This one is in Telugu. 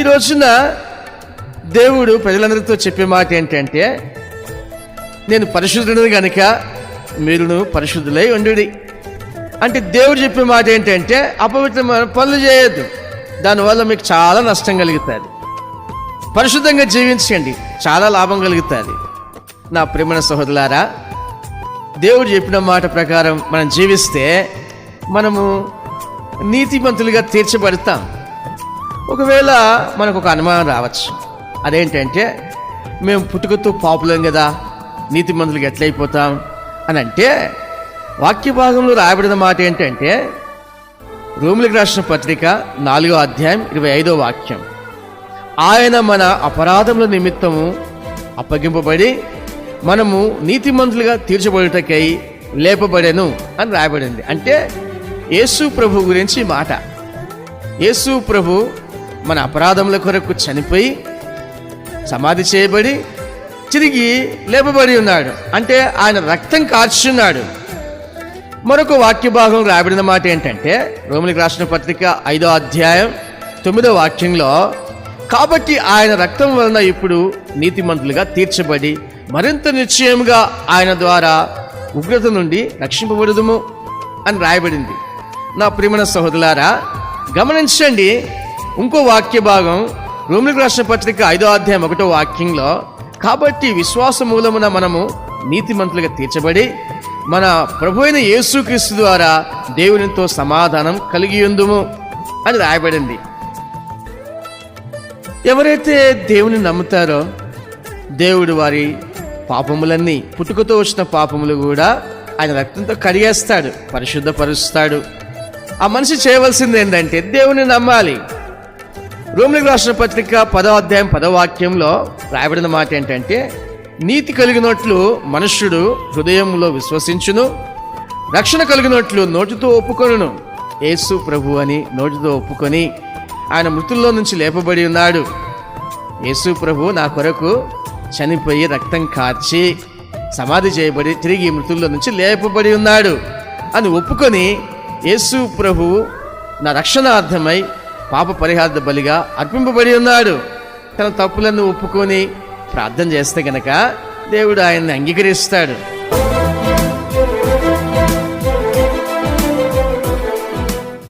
రోజున దేవుడు ప్రజలందరితో చెప్పే మాట ఏంటంటే, నేను పరిశుద్ధుడిని కనుక మీరును పరిశుద్ధులై ఉండుడి. అంటే దేవుడు చెప్పే మాట ఏంటంటే, అపవిత్రమైన పనులు చేయొద్దు, దానివల్ల మీకు చాలా నష్టం కలుగుతుంది. పరిశుద్ధంగా జీవించండి, చాలా లాభం కలుగుతుంది. నా ప్రియమైన సహోదరులారా, దేవుడు చెప్పిన మాట ప్రకారం మనం జీవిస్తే మనము నీతిమంతులుగా తీర్చబడతాం. ఒకవేళ మనకు ఒక అనుమానం రావచ్చు, అదేంటంటే మేము పుట్టుకతో పాపులం కదా, నీతిమంతులుగా ఎట్లయిపోతాం అని అంటే, వాక్య భాగంలో రాయబడిన మాట ఏంటంటే, రోమిలకు రాసిన పత్రిక 4వ అధ్యాయం 25వ వాక్యం, ఆయన మన అపరాధముల నిమిత్తము అప్పగింపబడి మనము నీతిమంతులుగా తీర్చబడుటకై లేపబడెను అని రాయబడింది. అంటే యేసు ప్రభు గురించి మాట. యేసు ప్రభు మన అపరాధముల కొరకు చనిపోయి సమాధి చేయబడి తిరిగి లేపబడి ఉన్నాడు. అంటే ఆయన రక్తం కార్చున్నాడు. మరొక వాక్య భాగం రాయబడిన మాట ఏంటంటే, రోమిలకు రాసిన పత్రిక 5వ అధ్యాయం 9వ వాక్యంలో, కాబట్టి ఆయన రక్తం వలన ఇప్పుడు నీతిమంతులుగా తీర్చబడి మరింత నిశ్చయముగా ఆయన ద్వారా ఉగ్రత నుండి రక్షింపబడుదుము అని రాయబడింది. నా ప్రియమైన సహోదరులారా, గమనించండి, ఇంకో వాక్య భాగం రోమిలకు రాసిన పత్రిక 5వ అధ్యాయం 1వ వాక్యంలో, కాబట్టి విశ్వాస మూలమున మనము నీతిమంతులుగా తీర్చబడి మన ప్రభు అయిన యేసుక్రీస్తు ద్వారా దేవునితో సమాధానం కలిగి ఉందుము అని రాయబడింది. ఎవరైతే దేవుని నమ్ముతారో దేవుడు వారి పాపములన్నీ, పుట్టుకతో వచ్చిన పాపములు కూడా ఆయన రక్తంతో కడిగేస్తాడు, పరిశుద్ధపరుస్తాడు. ఆ మనిషి చేయవలసింది ఏంటంటే దేవుని నమ్మాలి. రోమిలకు రాసిన పత్రిక 10వ అధ్యాయం 10వ వాక్యంలో రాయబడిన మాట ఏంటంటే, నీతి కలిగినట్లు మనుష్యుడు హృదయంలో విశ్వసించును, రక్షణ కలిగినట్లు నోటితో ఒప్పుకొనును. యేసు ప్రభు అని నోటితో ఒప్పుకొని ఆయన మృతుల్లో నుంచి లేపబడి ఉన్నాడు. యేసు ప్రభు నా కొరకు చనిపోయి రక్తం కార్చి సమాధి చేయబడి తిరిగి మృతుల్లో నుంచి లేపబడి ఉన్నాడు అని ఒప్పుకొని, యేసు ప్రభు నా రక్షణార్థమై పాప పరిహార బలిగా అర్పింపబడి ఉన్నాడు. తన తప్పులను ఒప్పుకొని ప్రార్థన చేస్తే గనక దేవుడు ఆయన్ని అంగీకరిస్తాడు.